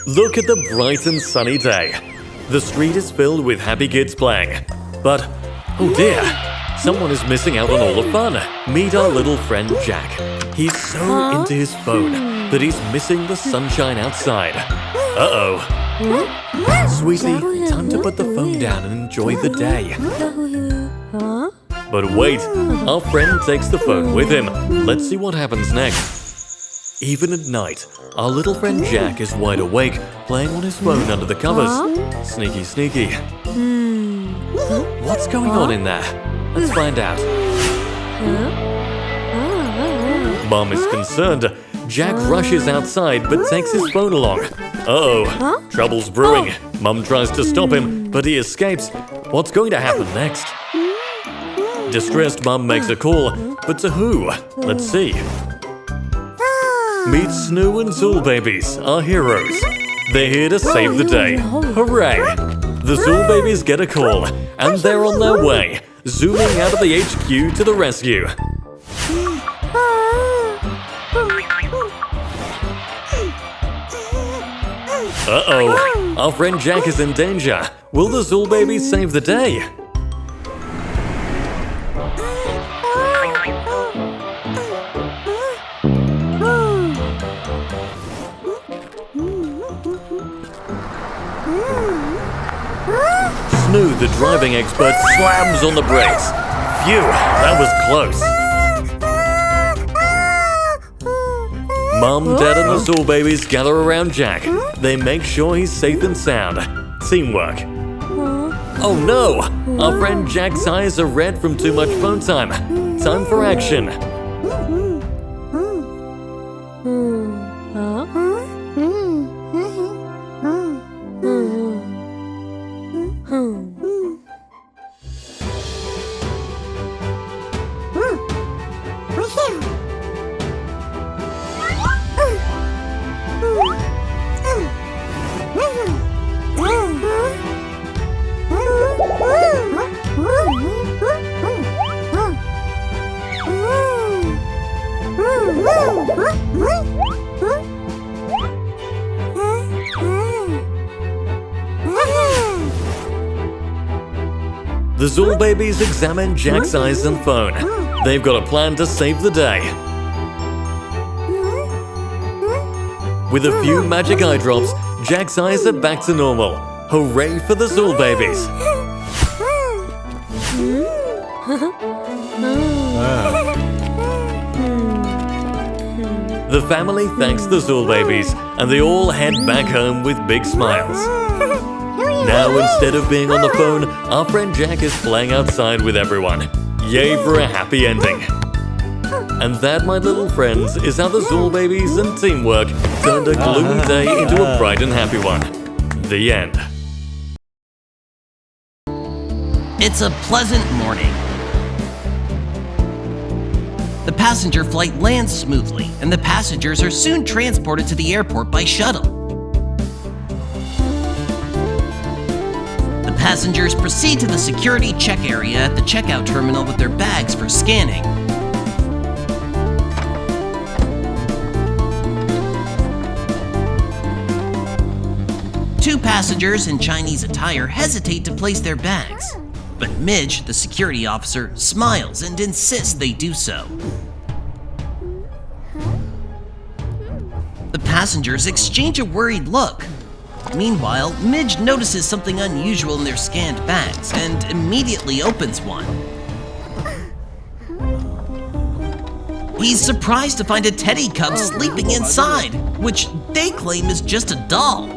Look at the bright and sunny day. The street is filled with happy kids playing. But, oh dear, someone is missing out on all the fun. Meet our little friend Jack. He's so into his phone that he's missing the sunshine outside. Uh-oh. Sweetie, time to put the phone down and enjoy the day. But wait, our friend takes the phone with him. Let's see what happens next. Even at night, our little friend Jack is wide awake, playing on his phone under the covers. Sneaky, sneaky. What's going on in there? Let's find out. Mom is concerned. Jack rushes outside but takes his phone along. Uh-oh, trouble's brewing. Mom tries to stop him, but he escapes. What's going to happen next? Distressed Mom makes a call, but to who? Let's see. Meet Snoo and Zool Babies, our heroes. They're here to save the day. Hooray! The Zool Babies get a call, and they're on their way, zooming out of the HQ to the rescue. Uh-oh, our friend Jack is in danger. Will the Zool Babies save the day? Snoo, the driving expert, slams on the brakes. Phew, that was close. Mom, Dad, and the Zool Babies gather around Jack. They make sure he's safe and sound. Teamwork. Oh no! Our friend Jack's eyes are red from too much phone time. Time for action. The Zool Babies examine Jack's eyes and phone. They've got a plan to save the day. With a few magic eye drops, Jack's eyes are back to normal. Hooray for the Zool Babies! The family thanks the Zool Babies, and they all head back home with big smiles. Now, instead of being on the phone, our friend Jack is playing outside with everyone. Yay for a happy ending. And that, my little friends, is how the Zool Babies and teamwork turned a gloomy day into a bright and happy one. The end. It's a pleasant morning. The passenger flight lands smoothly, and the passengers are soon transported to the airport by shuttle. Passengers proceed to the security check area at the checkout terminal with their bags for scanning. Two passengers in Chinese attire hesitate to place their bags, but Midge, the security officer, smiles and insists they do so. The passengers exchange a worried look. Meanwhile, Midge notices something unusual in their scanned bags and immediately opens one. He's surprised to find a teddy cub sleeping inside, which they claim is just a doll.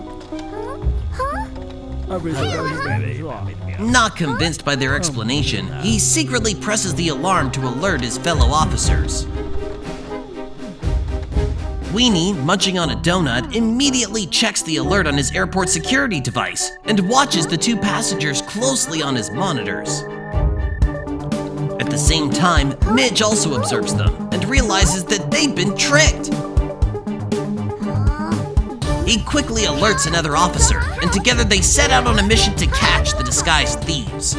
Not convinced by their explanation, he secretly presses the alarm to alert his fellow officers. Weenie, munching on a donut, immediately checks the alert on his airport security device and watches the two passengers closely on his monitors. At the same time, Midge also observes them and realizes that they've been tricked. He quickly alerts another officer, and together they set out on a mission to catch the disguised thieves.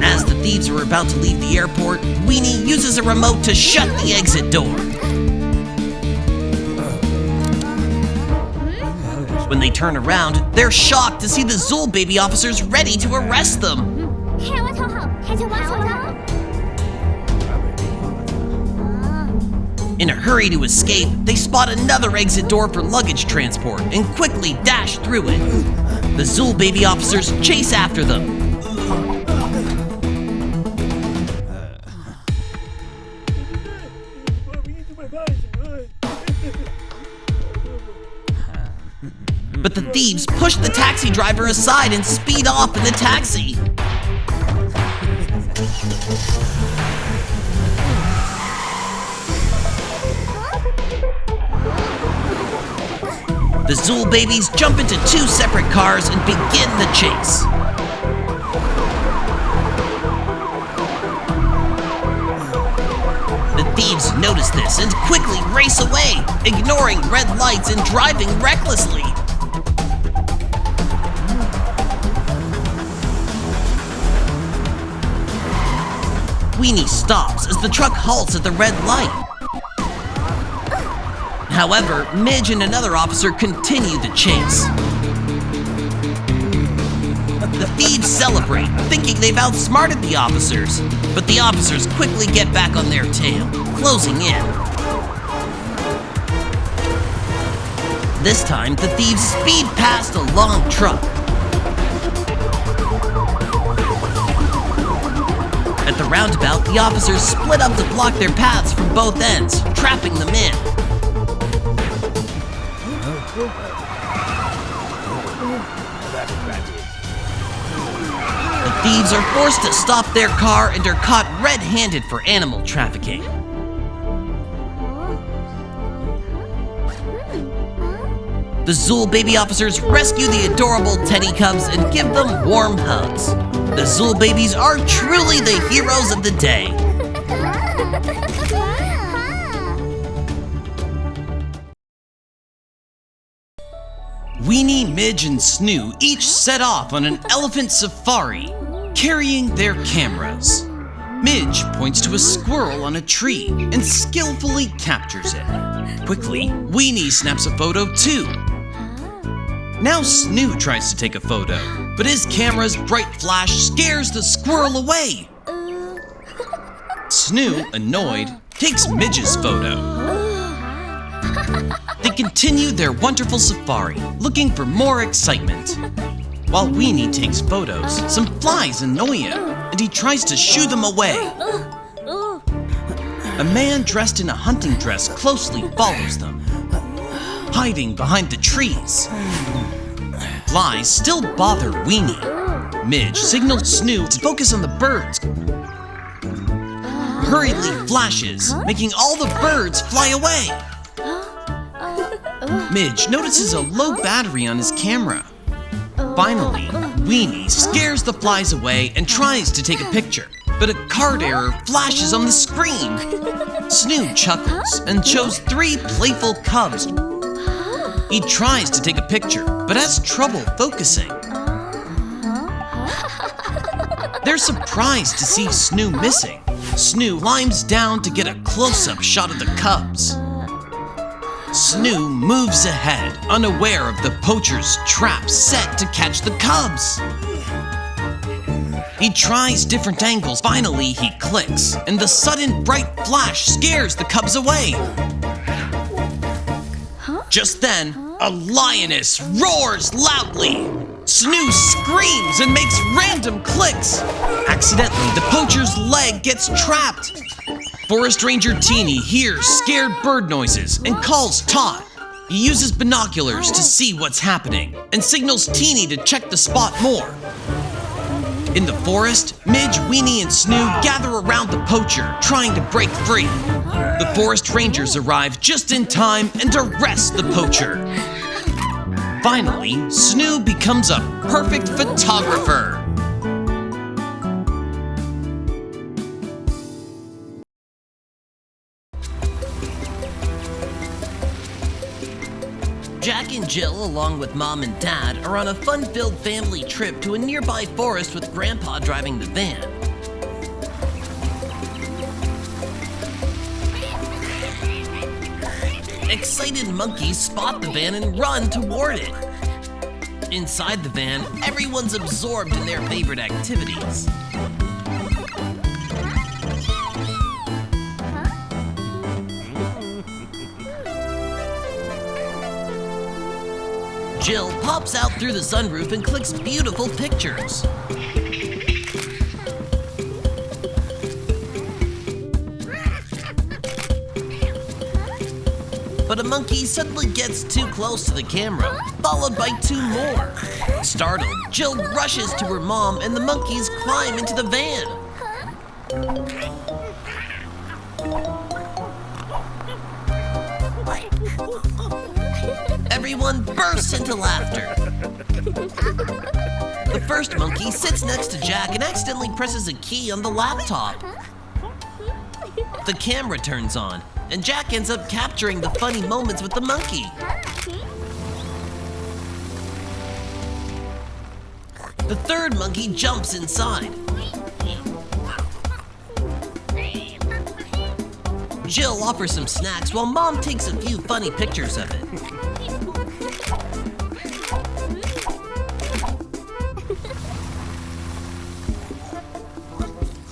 As the thieves were about to leave the airport, Weenie uses a remote to shut the exit door. When they turn around, they're shocked to see the Zool Baby officers ready to arrest them. In a hurry to escape, they spot another exit door for luggage transport and quickly dash through it. The Zool Baby officers chase after them. But the thieves push the taxi driver aside and speed off in the taxi. The Zool Babies jump into two separate cars and begin the chase. The thieves notice this and quickly race away, ignoring red lights and driving recklessly. Weenie stops as the truck halts at the red light. However, Midge and another officer continue the chase. The thieves celebrate, thinking they've outsmarted the officers, but the officers quickly get back on their tail, closing in. This time, the thieves speed past a long truck. At the roundabout, the officers split up to block their paths from both ends, trapping them in. The thieves are forced to stop their car and are caught red-handed for animal trafficking. The Zool Baby officers rescue the adorable teddy cubs and give them warm hugs. The Zool Babies are truly the heroes of the day. Weenie, Midge, and Snoo each set off on an elephant safari, carrying their cameras. Midge points to a squirrel on a tree and skillfully captures it. Quickly, Weenie snaps a photo too. Now Snoo tries to take a photo, but his camera's bright flash scares the squirrel away. Snoo, annoyed, takes Midge's photo. They continue their wonderful safari, looking for more excitement. While Weenie takes photos, some flies annoy him, and he tries to shoo them away. A man dressed in a hunting dress closely follows them, hiding behind the trees. Flies still bother Weenie. Midge signals Snoo to focus on the birds. Hurriedly flashes, making all the birds fly away. Midge notices a low battery on his camera. Finally, Weenie scares the flies away and tries to take a picture, but a card error flashes on the screen. Snoo chuckles and shows 3 playful cubs. He tries to take a picture, but has trouble focusing. They're surprised to see Snoo missing. Snoo climbs down to get a close-up shot of the cubs. Snoo moves ahead, unaware of the poacher's trap set to catch the cubs. He tries different angles. Finally, he clicks, and the sudden bright flash scares the cubs away. Just then, a lioness roars loudly. Snoo screams and makes random clicks. Accidentally, the poacher's leg gets trapped. Forest Ranger Teeny hears scared bird noises and calls Todd. He uses binoculars to see what's happening and signals Teeny to check the spot more. In the forest, Midge, Weenie, and Snoo gather around the poacher, trying to break free. The forest rangers arrive just in time and arrest the poacher. Finally, Snoo becomes a perfect photographer. Jack and Jill, along with Mom and Dad, are on a fun-filled family trip to a nearby forest with Grandpa driving the van. excited monkeys spot the van and run toward it. Inside the van, everyone's absorbed in their favorite activities. Jill pops out through the sunroof and clicks beautiful pictures. But a monkey suddenly gets too close to the camera, followed by two more. Startled, Jill rushes to her mom and the monkeys climb into the van. Everyone bursts into laughter. The first monkey sits next to Jack and accidentally presses a key on the laptop. The camera turns on, and Jack ends up capturing the funny moments with the monkey. The third monkey jumps inside. Jill offers some snacks while Mom takes a few funny pictures of it.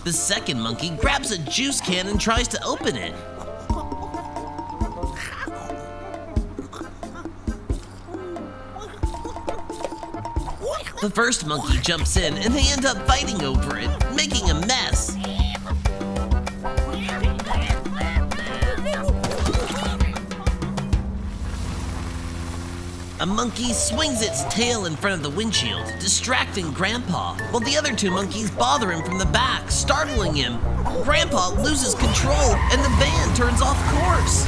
The second monkey grabs a juice can and tries to open it. The first monkey jumps in and they end up fighting over it, making a mess. A monkey swings its tail in front of the windshield, distracting Grandpa, while the other two monkeys bother him from the back, startling him. Grandpa loses control and the van turns off course.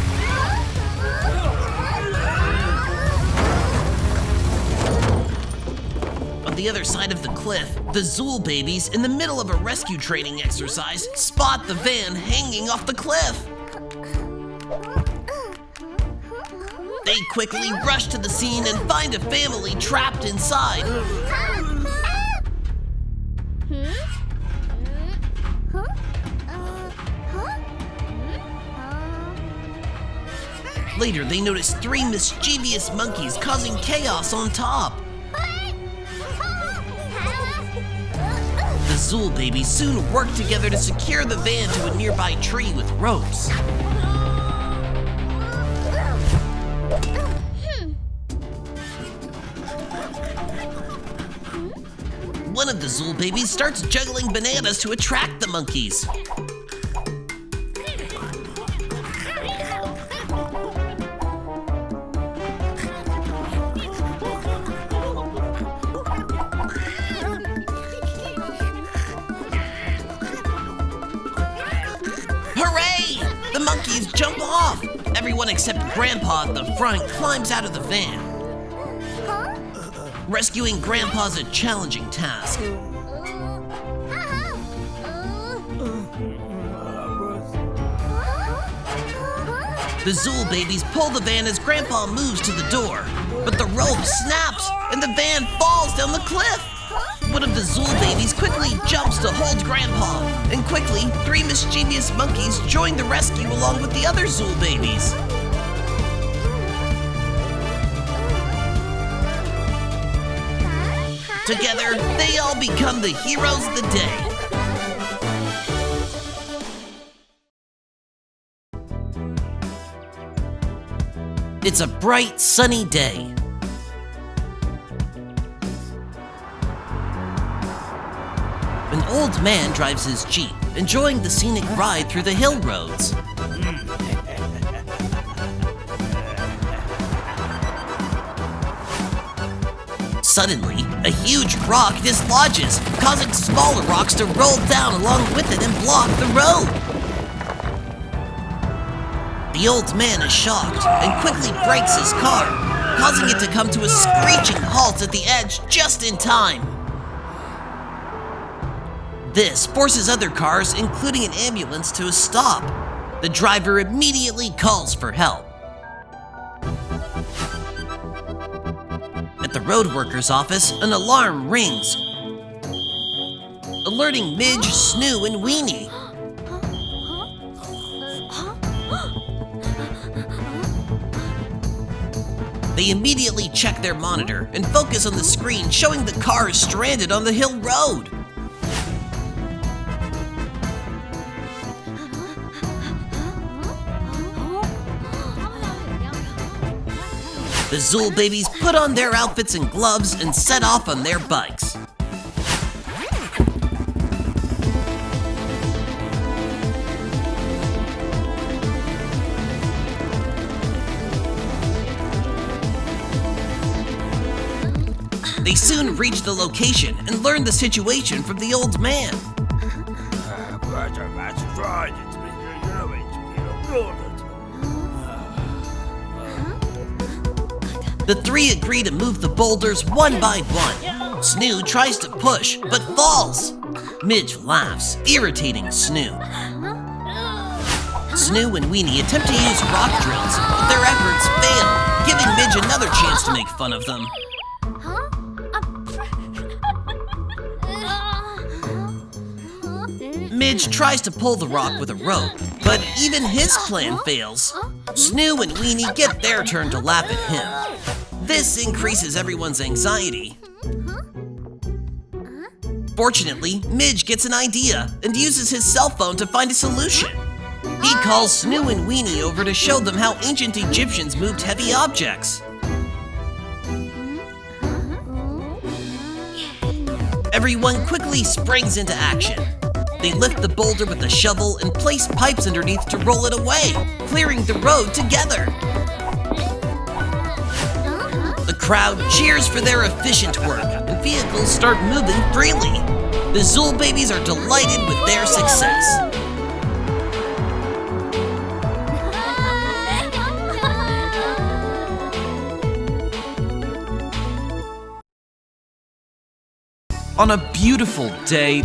On the other side of the cliff, the Zool Babies, in the middle of a rescue training exercise, spot the van hanging off the cliff. They quickly rush to the scene and find a family trapped inside. Later, they notice three mischievous monkeys causing chaos on top. The Zool Babies soon work together to secure the van to a nearby tree with ropes. One of the Zool Babies starts juggling bananas to attract the monkeys. Hooray! The monkeys jump off! Everyone except Grandpa at the front climbs out of the van. Rescuing Grandpa's a challenging task. The Zool Babies pull the van as Grandpa moves to the door, but the rope snaps and the van falls down the cliff. One of the Zool Babies quickly jumps to hold Grandpa, and quickly, three mischievous monkeys join the rescue along with the other Zool Babies. Together, they all become the heroes of the day. It's a bright, sunny day. An old man drives his Jeep, enjoying the scenic ride through the hill roads. Suddenly, a huge rock dislodges, causing smaller rocks to roll down along with it and block the road. The old man is shocked and quickly brakes his car, causing it to come to a screeching halt at the edge just in time. This forces other cars, including an ambulance, to a stop. The driver immediately calls for help. At the road worker's office, an alarm rings, alerting Midge, Snoo, and Weenie. They immediately check their monitor and focus on the screen showing the cars stranded on the hill road. The Zool Babies put on their outfits and gloves and set off on their bikes. They soon reach the location and learn the situation from the old man. The three agree to move the boulders one by one. Snoo tries to push, but falls. Midge laughs, irritating Snoo. Snoo and Weenie attempt to use rock drills, but their efforts fail, giving Midge another chance to make fun of them. Midge tries to pull the rock with a rope, but even his plan fails. Snoo and Weenie get their turn to laugh at him. This increases everyone's anxiety. Fortunately, Midge gets an idea and uses his cell phone to find a solution. He calls Snoo and Weenie over to show them how ancient Egyptians moved heavy objects. Everyone quickly springs into action. They lift the boulder with a shovel and place pipes underneath to roll it away, clearing the road together. The crowd cheers for their efficient work, and vehicles start moving freely. The Zool Babies are delighted with their success. On a beautiful day,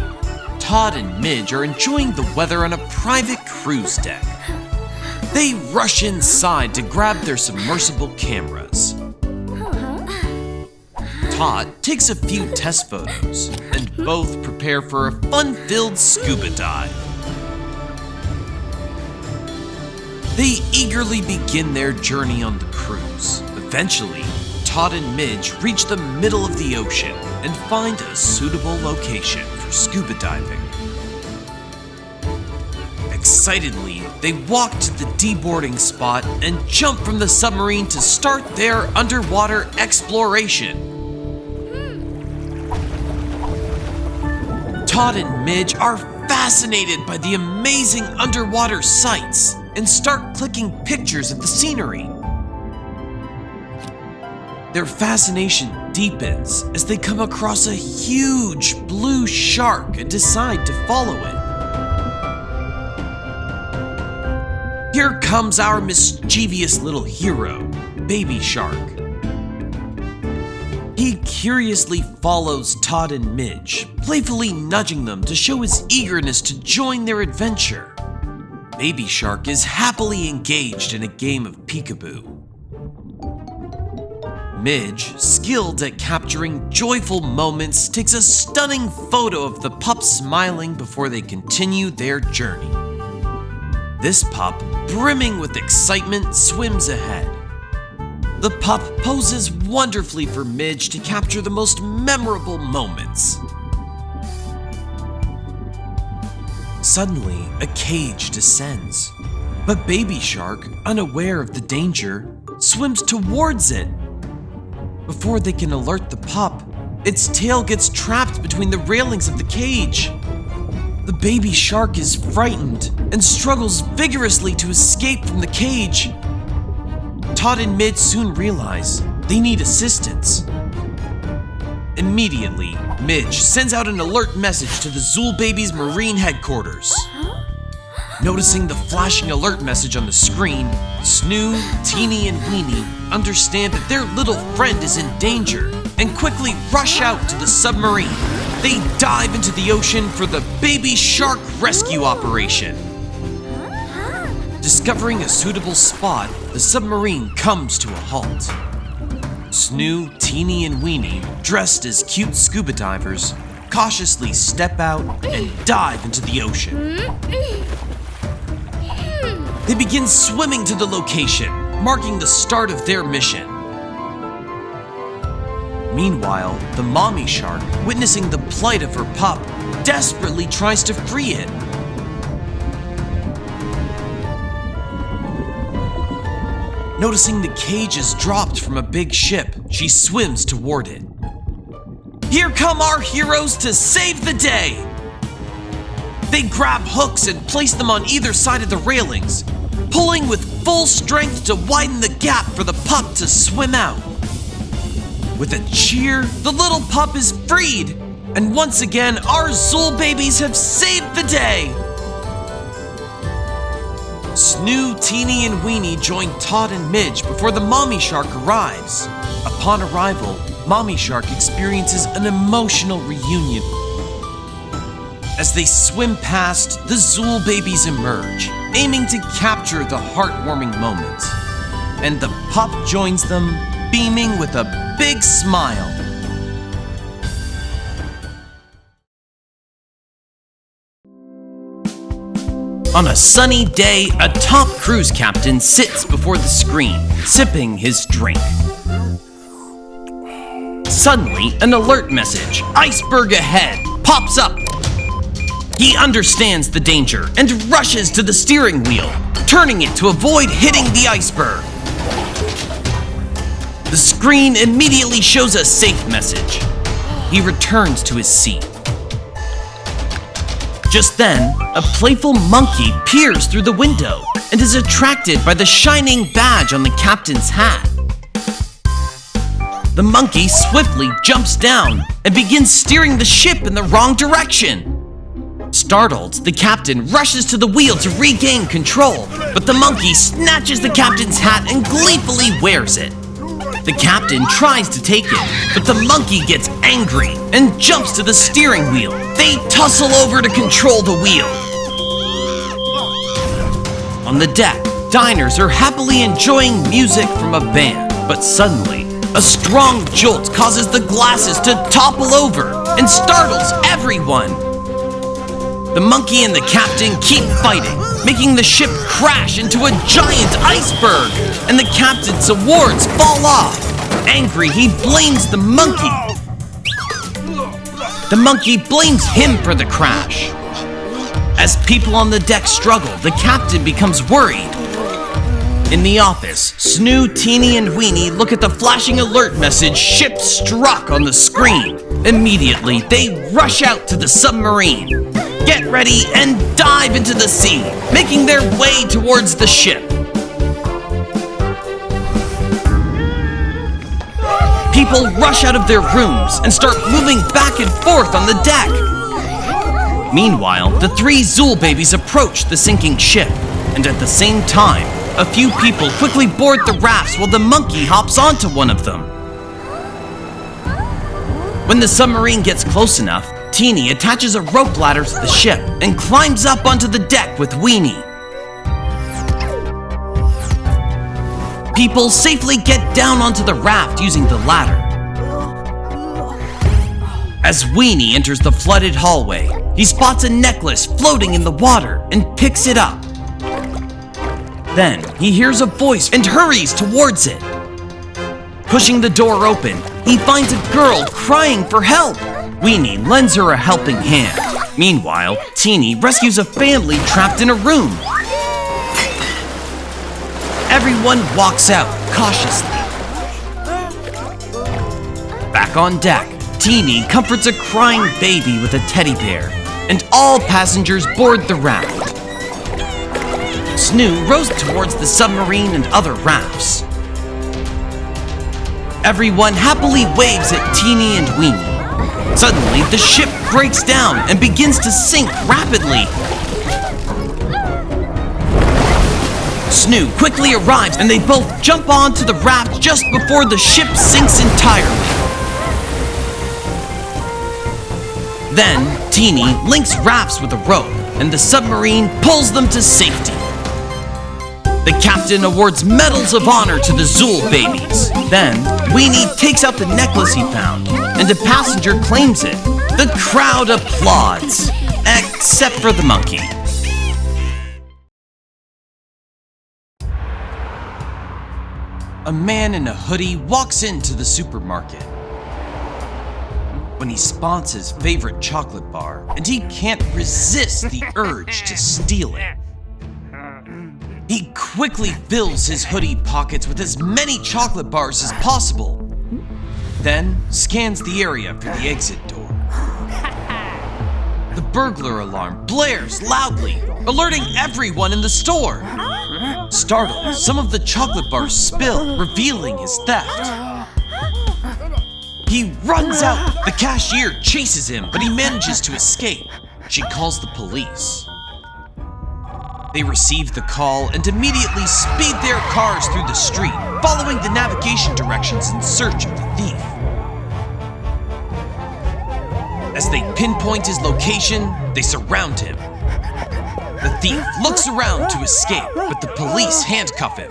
Todd and Midge are enjoying the weather on a private cruise deck. They rush inside to grab their submersible cameras. Todd takes a few test photos, and both prepare for a fun-filled scuba dive. They eagerly begin their journey on the cruise. Eventually, Todd and Midge reach the middle of the ocean and find a suitable location for scuba diving. Excitedly, they walk to the deboarding spot and jump from the submarine to start their underwater exploration. Todd and Midge are fascinated by the amazing underwater sights and start clicking pictures of the scenery. Their fascination deepens as they come across a huge blue shark and decide to follow it. Here comes our mischievous little hero, Baby Shark. He curiously follows Todd and Midge, playfully nudging them to show his eagerness to join their adventure. Baby Shark is happily engaged in a game of peekaboo. Midge, skilled at capturing joyful moments, takes a stunning photo of the pup smiling before they continue their journey. This pup, brimming with excitement, swims ahead. The pup poses wonderfully for Midge to capture the most memorable moments. Suddenly, a cage descends, but Baby Shark, unaware of the danger, swims towards it. Before they can alert the pup, its tail gets trapped between the railings of the cage. The baby shark is frightened and struggles vigorously to escape from the cage. Todd and Midge soon realize they need assistance. Immediately, Midge sends out an alert message to the Zool Babies Marine headquarters. Noticing the flashing alert message on the screen, Snoo, Teeny, and Weenie understand that their little friend is in danger and quickly rush out to the submarine. They dive into the ocean for the baby shark rescue operation. Discovering a suitable spot, the submarine comes to a halt. Snoo, Teeny, and Weenie, dressed as cute scuba divers, cautiously step out and dive into the ocean. They begin swimming to the location, marking the start of their mission. Meanwhile, the mommy shark, witnessing the plight of her pup, desperately tries to free it. Noticing the cage is dropped from a big ship, she swims toward it. Here come our heroes to save the day! They grab hooks and place them on either side of the railings, pulling with full strength to widen the gap for the pup to swim out. With a cheer, the little pup is freed, and once again, our Zool babies have saved the day! Snoo, Teeny, and Weenie join Todd and Midge before the mommy shark arrives. Upon arrival, mommy shark experiences an emotional reunion. As they swim past, the Zool babies emerge, aiming to capture the heartwarming moment. And the pup joins them, beaming with a big smile. On a sunny day, a top cruise captain sits before the screen, sipping his drink. Suddenly, an alert message, "Iceberg ahead," pops up. He understands the danger and rushes to the steering wheel, turning it to avoid hitting the iceberg. The screen immediately shows a safe message. He returns to his seat. Just then, a playful monkey peers through the window and is attracted by the shining badge on the captain's hat. The monkey swiftly jumps down and begins steering the ship in the wrong direction. Startled, the captain rushes to the wheel to regain control, but the monkey snatches the captain's hat and gleefully wears it. The captain tries to take it, but the monkey gets angry and jumps to the steering wheel. They tussle over to control the wheel. On the deck, diners are happily enjoying music from a band, but suddenly, a strong jolt causes the glasses to topple over and startles everyone. The monkey and the captain keep fighting, making the ship crash into a giant iceberg, and the captain's awards fall off. Angry, he blames the monkey. The monkey blames him for the crash. As people on the deck struggle, the captain becomes worried. In the office, Snoo, Teeny, and Weenie look at the flashing alert message, "Ship struck," on the screen. Immediately, they rush out to the submarine, get ready, and dive into the sea, making their way towards the ship. People rush out of their rooms and start moving back and forth on the deck. Meanwhile, the three Zool babies approach the sinking ship, and at the same time, a few people quickly board the rafts while the monkey hops onto one of them. When the submarine gets close enough, Teeny attaches a rope ladder to the ship and climbs up onto the deck with Weenie. People safely get down onto the raft using the ladder. As Weenie enters the flooded hallway, he spots a necklace floating in the water and picks it up. Then he hears a voice and hurries towards it. Pushing the door open, he finds a girl crying for help. Weenie lends her a helping hand. Meanwhile, Teeny rescues a family trapped in a room. Everyone walks out cautiously. Back on deck, Teeny comforts a crying baby with a teddy bear, and all passengers board the raft. Snoo rows towards the submarine and other rafts. Everyone happily waves at Teeny and Weenie. Suddenly, the ship breaks down and begins to sink rapidly. Snoo quickly arrives and they both jump onto the raft just before the ship sinks entirely. Then, Teeny links rafts with a rope and the submarine pulls them to safety. The captain awards medals of honor to the Zool babies. Then, Weenie takes out the necklace he found, and a passenger claims it. The crowd applauds, except for the monkey. A man in a hoodie walks into the supermarket. when he spots his favorite chocolate bar, and he can't resist the urge to steal it. He quickly fills his hoodie pockets with as many chocolate bars as possible, then scans the area for the exit door. The burglar alarm blares loudly, alerting everyone in the store. Startled, some of the chocolate bars spill, revealing his theft. He runs out. The cashier chases him, but he manages to escape. She calls the police. They receive the call and immediately speed their cars through the street, following the navigation directions in search of the thief. As they pinpoint his location, they surround him. The thief looks around to escape, but the police handcuff him.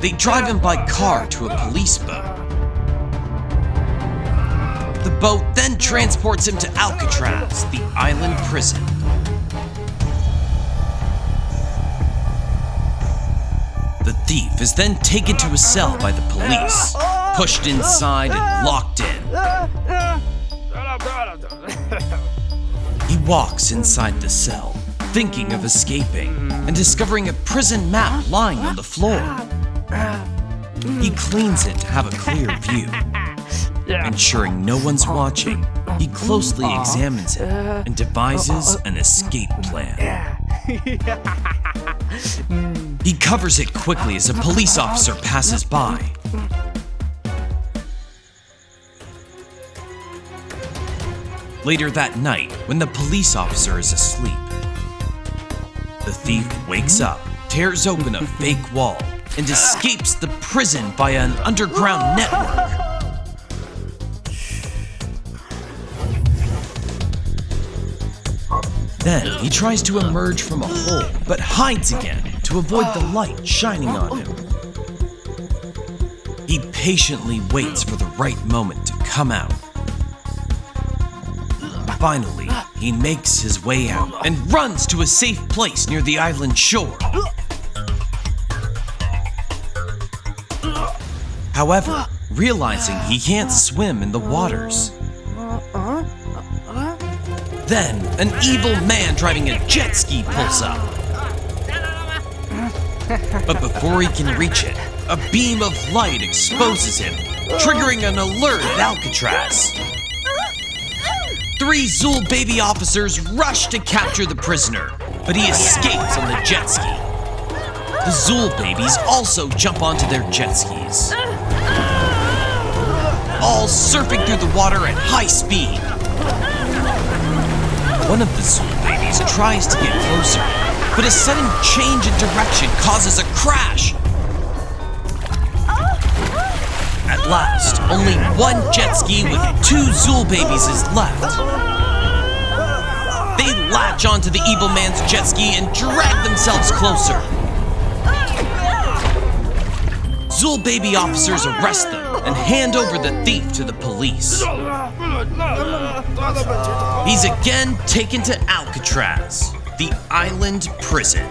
They drive him by car to a police boat. The boat then transports him to Alcatraz, the island prison. The thief is then taken to a cell by the police, pushed inside and locked in. He walks inside the cell, thinking of escaping, and discovering a prison map lying on the floor. He cleans it to have a clear view. Ensuring no one's watching, he closely examines it and devises an escape plan. He covers it quickly as a police officer passes by. Later that night, when the police officer is asleep, the thief wakes up, tears open a fake wall, and escapes the prison via an underground network. Then he tries to emerge from a hole, but hides again to avoid the light shining on him. He patiently waits for the right moment to come out. Finally, he makes his way out and runs to a safe place near the island shore. However, realizing he can't swim in the waters, then an evil man driving a jet ski pulls up. But before he can reach it, a beam of light exposes him, triggering an alert at Alcatraz. 3 Zool Baby officers rush to capture the prisoner, but he escapes on the jet ski. The Zool Babies also jump onto their jet skis, all surfing through the water at high speed. One of the Zool Babies tries to get closer, but a sudden change in direction causes a crash. At last, only one jet ski with 2 Zool Babies is left. They latch onto the evil man's jet ski and drag themselves closer. Zool Baby officers arrest them and hand over the thief to the police. He's again taken to Alcatraz, the island prison.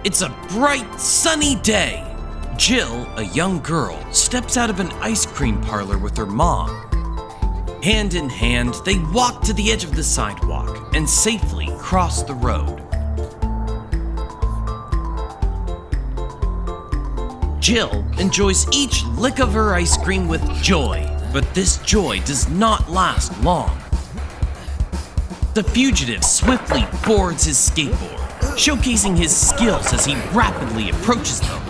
It's a bright, sunny day. Jill, a young girl, steps out of an ice cream parlor with her mom. Hand in hand, they walk to the edge of the sidewalk and safely cross the road. Jill enjoys each lick of her ice cream with joy, but this joy does not last long. The fugitive swiftly boards his skateboard, showcasing his skills as he rapidly approaches them.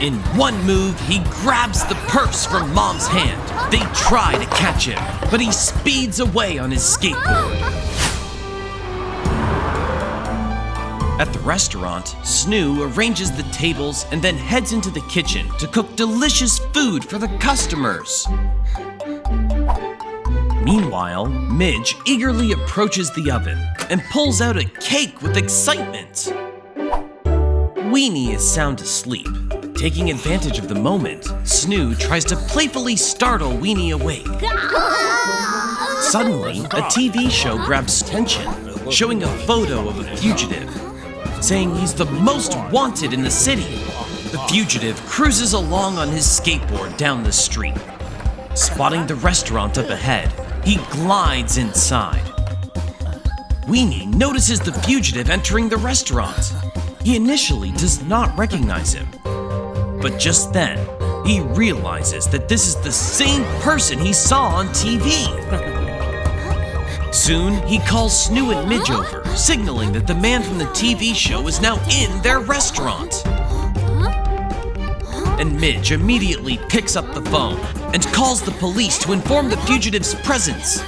In one move, he grabs the purse from Mom's hand. They try to catch him, but he speeds away on his skateboard. At the restaurant, Snoo arranges the tables and then heads into the kitchen to cook delicious food for the customers. Meanwhile, Midge eagerly approaches the oven and pulls out a cake with excitement. Weenie is sound asleep. Taking advantage of the moment, Snoo tries to playfully startle Weenie awake. Suddenly, a TV show grabs attention, showing a photo of a fugitive. saying he's the most wanted in the city. The fugitive cruises along on his skateboard down the street. Spotting the restaurant up ahead, he glides inside. Weenie notices the fugitive entering the restaurant. He initially does not recognize him. But just then, he realizes that this is the same person he saw on TV. Soon, he calls Snoo and Midge over, signaling that the man from the TV show is now in their restaurant. And Midge immediately picks up the phone and calls the police to inform the fugitive's presence.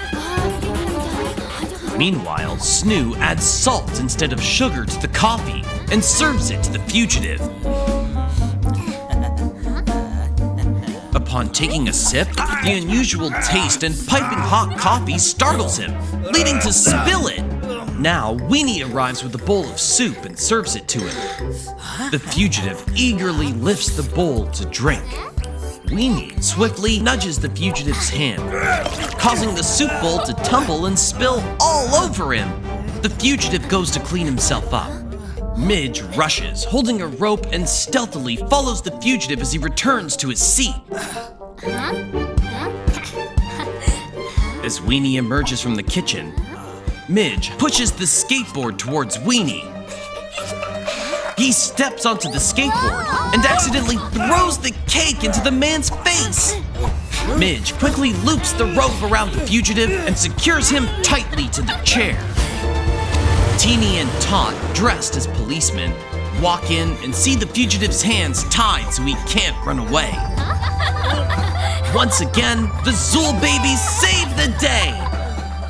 Meanwhile, Snoo adds salt instead of sugar to the coffee and serves it to the fugitive. Upon taking a sip, the unusual taste and piping hot coffee startles him, leading to spill it. Now, Weenie arrives with a bowl of soup and serves it to him. The fugitive eagerly lifts the bowl to drink. Weenie swiftly nudges the fugitive's hand, causing the soup bowl to tumble and spill all over him. The fugitive goes to clean himself up. Midge rushes, holding a rope, and stealthily follows the fugitive as he returns to his seat. As Weenie emerges from the kitchen, Midge pushes the skateboard towards Weenie. He steps onto the skateboard and accidentally throws the cake into the man's face. Midge quickly loops the rope around the fugitive and secures him tightly to the chair. Teeny and Tot, dressed as policemen, walk in and see the fugitive's hands tied so he can't run away. Once again, the Zool Babies save the day!